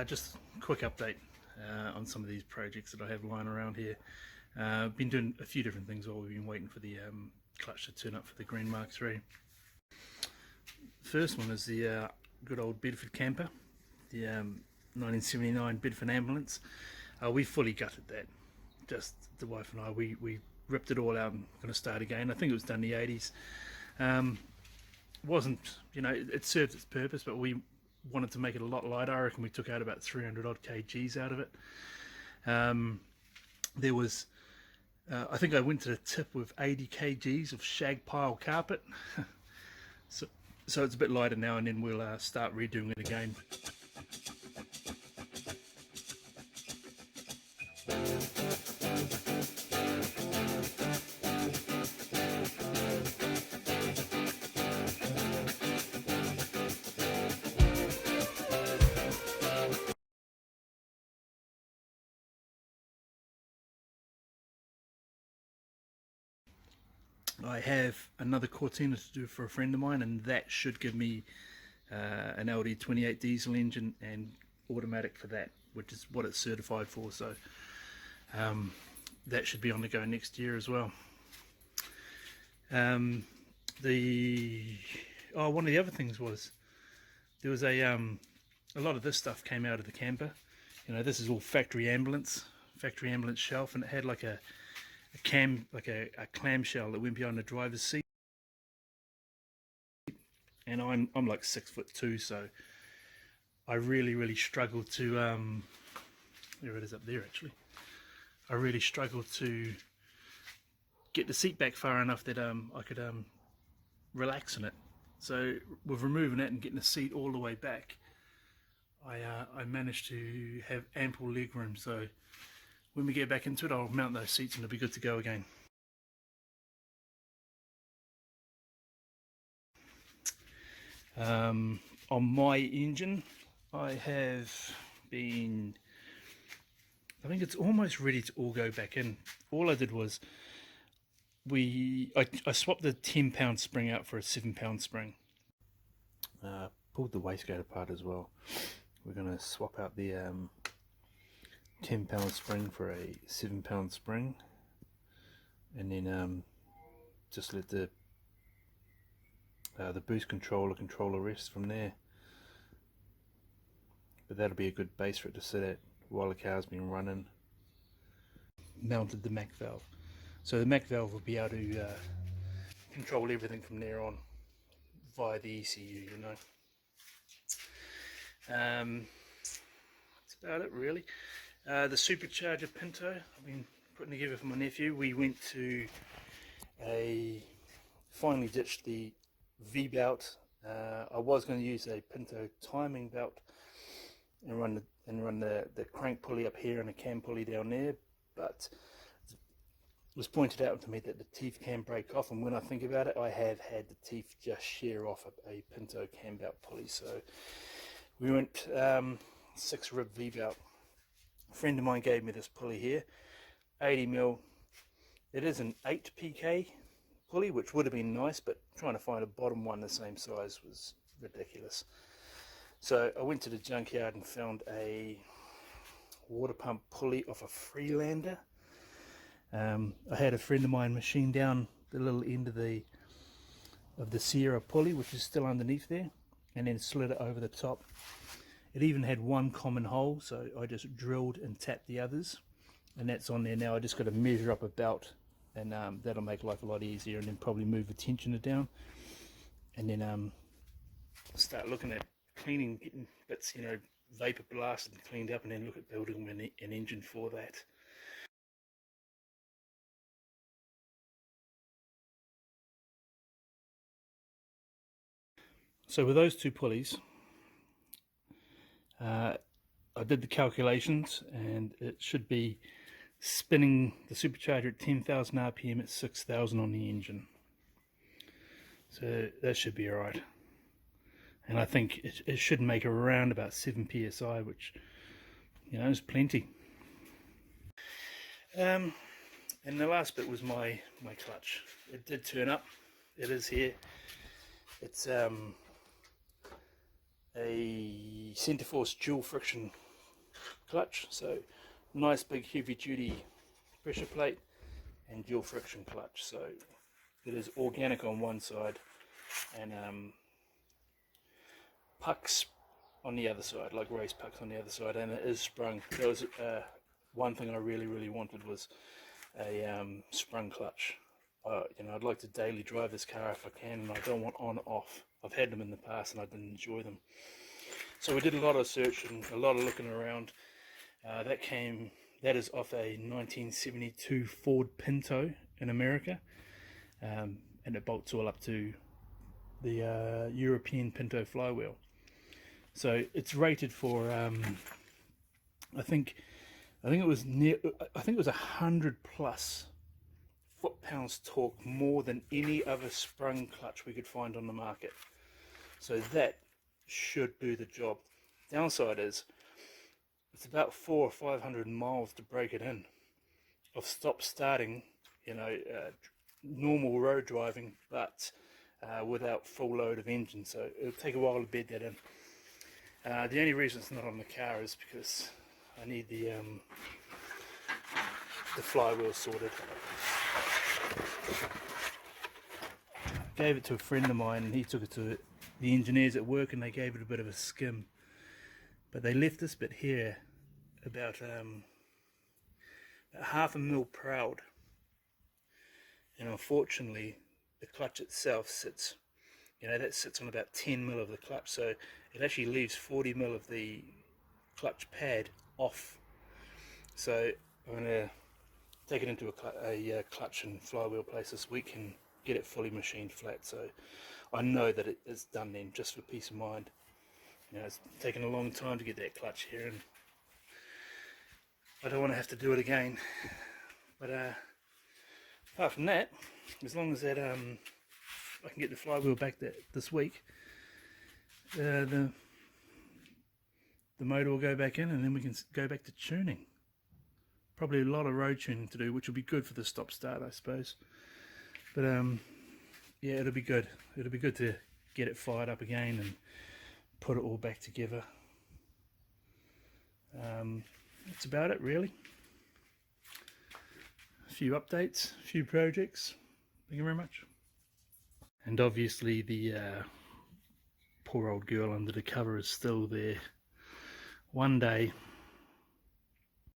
Just a quick update on some of these projects that I have lying around here. Been doing a few different things while we've been waiting for the clutch to turn up for the Green Mark III. First one is the good old Bedford camper, the 1979 Bedford ambulance. We fully gutted that. Just the wife and I, we ripped it all out and going to start again. I think it was done in the 80s. Wasn't, it served its purpose, but we wanted to make it a lot lighter. I reckon we took out about 300 odd kgs out of it. There was, I think I went to the tip with 80 kgs of shag pile carpet. so it's a bit lighter now, and then we'll start redoing it again. I have another Cortina to do for a friend of mine, and that should give me an LD28 diesel engine and automatic for that, which is what it's certified for. So that should be on the go next year as well. One of the other things was there was a lot of this stuff came out of the camper. This is all factory ambulance shelf, and it had like a clamshell that went behind the driver's seat, and I'm like 6'2", so I really struggled to there it is up there actually. I really struggled to get the seat back far enough that I could relax in it. So with removing that and getting the seat all the way back, I managed to have ample leg room. So when we get back into it, I'll mount those seats and it'll be good to go again. On my engine, I think it's almost ready to all go back in. All I did was I swapped the 10-pound spring out for a 7-pound spring. Pulled the wastegate apart as well. We're going to swap out the 10-pound spring for a 7-pound spring, and then just let the boost controller rest from there. But that'll be a good base for it to sit at while the car's been running. Mounted the Mac valve, so the Mac valve will be able to control everything from there on via the ECU. That's about it really. The supercharger pinto I've been putting together for my nephew. We went to finally ditched the V-belt. I was going to use a pinto timing belt and run the crank pulley up here and the cam pulley down there, but it was pointed out to me that the teeth can break off, and when I think about it, I have had the teeth just shear off a pinto cam belt pulley. So we went 6 rib V-belt. A friend of mine gave me this pulley here, 80mm. It is an 8 pk pulley, which would have been nice, but trying to find a bottom one the same size was ridiculous. So I went to the junkyard and found a water pump pulley off a Freelander. I had a friend of mine machine down the little end of the Sierra pulley, which is still underneath there, and then slid it over the top. It even had one common hole, so I just drilled and tapped the others, and that's on there now. I just got to measure up a belt, and that'll make life a lot easier, and then probably move the tensioner down, and then start looking at cleaning, getting bits, vapor blasted and cleaned up, and then look at building an engine for that. So with those 2 pulleys, I did the calculations, and it should be spinning the supercharger at 10,000 RPM at 6,000 on the engine. So that should be alright. And I think it should make around about 7 psi, which, is plenty. And the last bit was my clutch. It did turn up. It is here. It's a center force dual friction clutch, so nice big heavy duty pressure plate and dual friction clutch. So it is organic on one side and pucks on the other side, like race pucks on the other side, and it is sprung. That was one thing I really wanted, was a sprung clutch. You know, I'd like to daily drive this car if I can, and I don't want on off. I've had them in the past and I didn't enjoy them. So we did a lot of searching, a lot of looking around. That is off a 1972 Ford Pinto in America, and it bolts all up to the European Pinto flywheel. So it's rated for I think it was 100 plus foot-pounds torque, more than any other sprung clutch we could find on the market. So that should do the job. Downside is it's about 400 or 500 miles to break it in of stop starting, you know, normal road driving, but without full load of engine. So it'll take a while to bed that in. The only reason it's not on the car is because I need the flywheel sorted. I gave it to a friend of mine and he took it to the engineers at work and they gave it a bit of a skim. But they left this bit here about half a mil proud. And unfortunately the clutch itself sits, you know, that sits on about 10 mil of the clutch. So it actually leaves 40 mil of the clutch pad off. So I'm going to take it into a clutch and flywheel place this week and get it fully machined flat, so I know that it is done then, just for peace of mind. You know, it's taken a long time to get that clutch here and I don't want to have to do it again. But apart from that, as long as that I can get the flywheel back this week, the motor will go back in and then we can go back to tuning. Probably a lot of road tuning to do, which will be good for the stop start, I suppose. But yeah, it'll be good. It'll be good to get it fired up again and put it all back together. That's about it, really. A few updates, a few projects. Thank you very much. And obviously the poor old girl under the cover is still there. One day